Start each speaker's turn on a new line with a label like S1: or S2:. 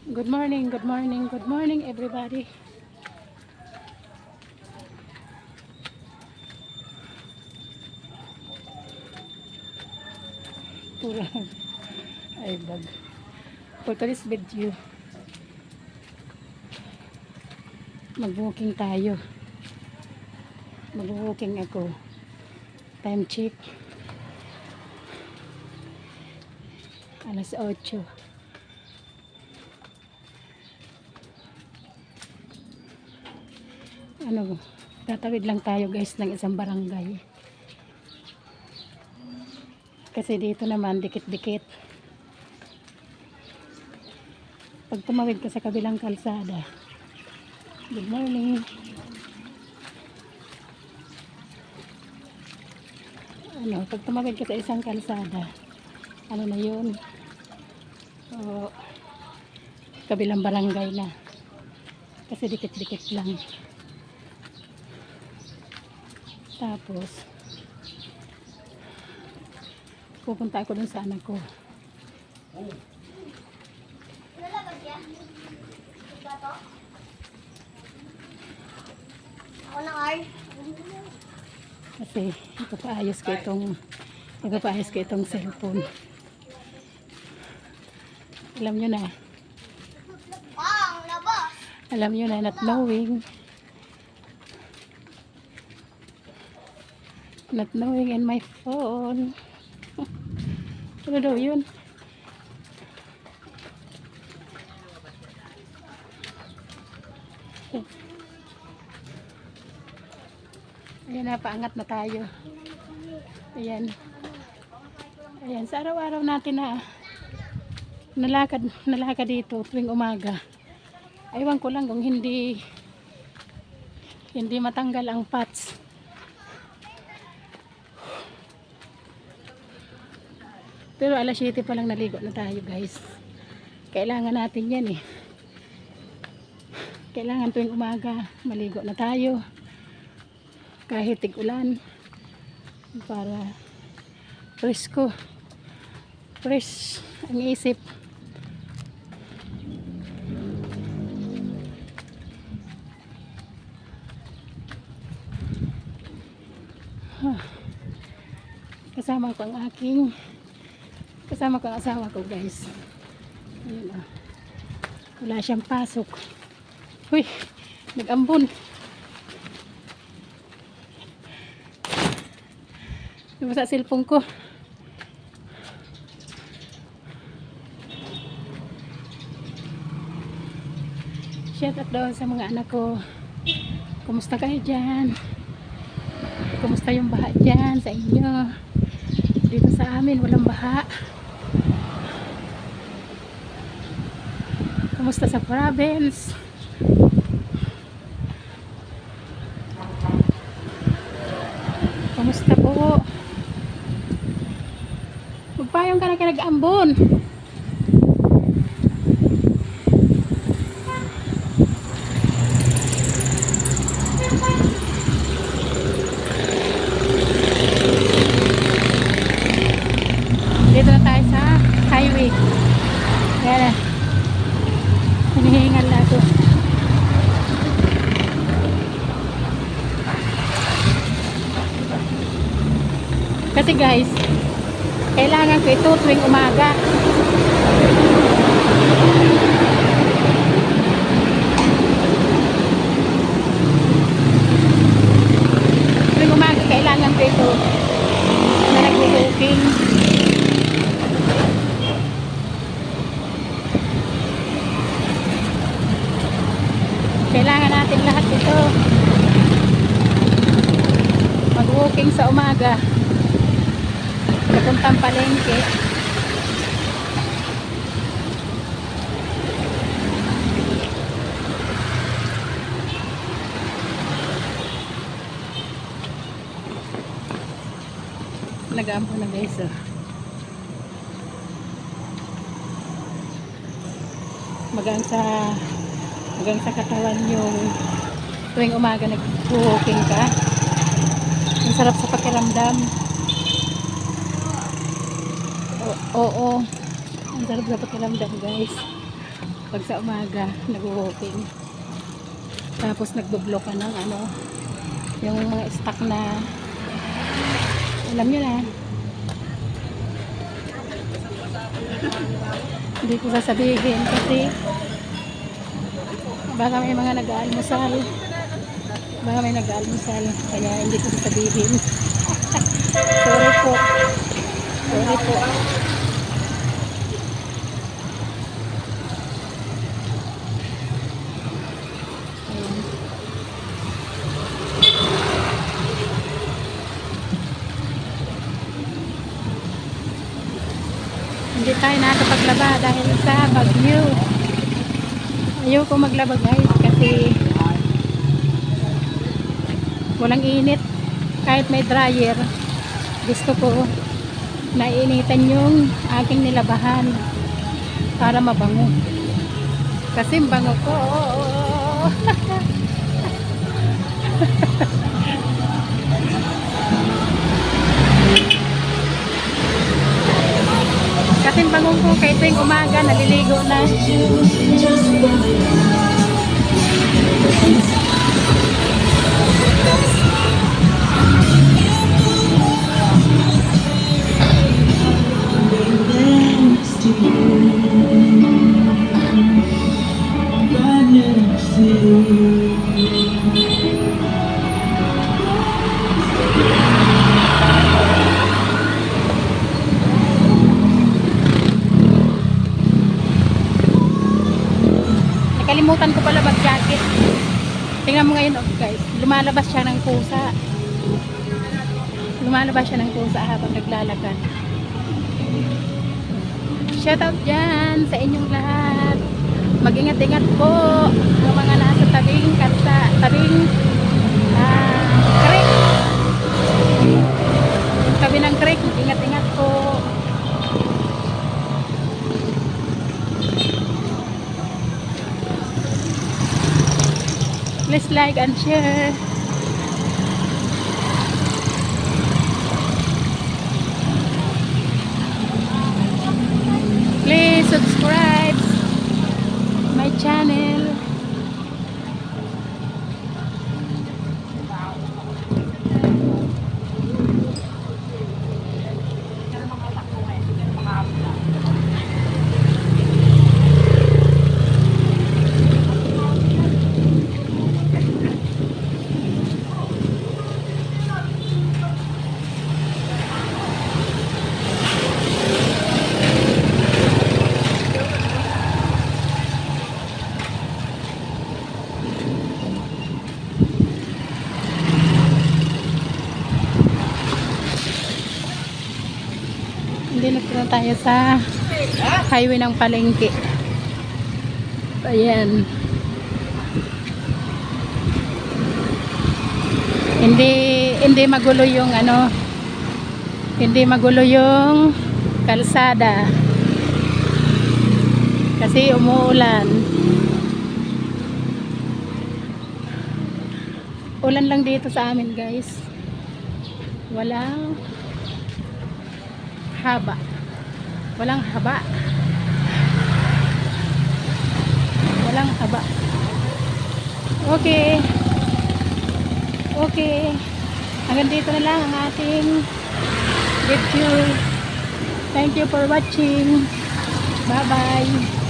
S1: Good morning, good morning, good morning everybody. Pura ay bag. For today's video, mag-walking tayo. Mag-walking ako. Time check. Alas 8. Tatawid lang tayo guys ng isang barangay. Kasi dito naman dikit-dikit. Pag tumawid ka sa kabilang kalsada. Good morning. Pag tumawid ka sa isang kalsada, ano na yun? Kabilang barangay na. Kasi dikit-dikit lang. Tapos pupunta ako dun sa anak ko.
S2: Ako na ay.
S1: Kasi ipapaayos ko itong cellphone. Alam nyo na.
S2: Ang labas.
S1: Alam nyo na, not knowing in my phone. Ano daw yun? Ayan na, paangat na tayo. Ayan. Ayan, sa araw-araw natin na nalakad dito tuwing umaga. Aywan ko lang kung hindi matanggal ang pats. Pero alas 7 pa lang naligo na tayo guys. Kailangan natin yan eh. Kailangan tuwing umaga maligo na tayo. Kahit tig-ulan. Para fresh ang isip. Kasama ko ang asawa ko guys. Ayun, wala siyang pasok. Uy, nag-ambon. Diba sa cellphone ko? Shout out doon sa mga anak ko. Kumusta kayo dyan? Kumusta yung baha dyan sa inyo? Dito sa amin walang baha. Kumusta sa province? Kumusta po? Magpayong ka na kayo nag-ambon. Dito na tayo sa highway. Yan na. Hinihingal na ito. Kasi guys, kailangan ko ito tuwing umaga. Tuwing umaga kailangan ko ito na nag-walking. Kailangan natin lahat ito. Mag-walking sa umaga. Papuntang palengke. Nag-aampo na guys. Magang sa katawan yung tuwing umaga nag-walking ka. Ang sarap sa pakiramdam. Oo. Ang sarap sa pakiramdam guys. Pag sa umaga, nag-walking. Tapos nagbo-block ka ng ano, yung mga stock na, alam nyo na. Hindi ko sasabihin kasi baka may mga nag-aalmusal. Baka may nag-aalmusal. Kaya hindi ko sasabihin. Sorry po. Sorry po. Ayan. Hindi tayo nakakapaglaba dahil sa bagyo. Ayoko maglaba guys kasi walang init. Kahit may dryer, gusto ko nainitan yung aking nilabahan para mabango. Kasi bango ko. Kasi bango ko kahit tuwing umaga naliligo na. Nakalimutan ko pala mag-jacket. Tingnan mo ngayon, guys. Lumalabas siya ng kusa. Lumalabas siya ng kusa habang naglalakad. Shout out dyan sa inyong lahat. Mag-ingat-ingat po ang mga nasa tabing kalsa, tabing creek. Tabi ng creek, mag-ingat-ingat po. Please like and share. Please subscribe my channel. Hindi na tayo sa highway ng Palengke. Ayan. Hindi magulo yung ano, hindi magulo yung kalsada. Kasi umuulan. Ulan lang dito sa amin, guys. Walang haba. Walang haba. Walang haba. Okay. Okay. Hanggang dito na lang ang ating video. Thank you for watching. Bye-bye.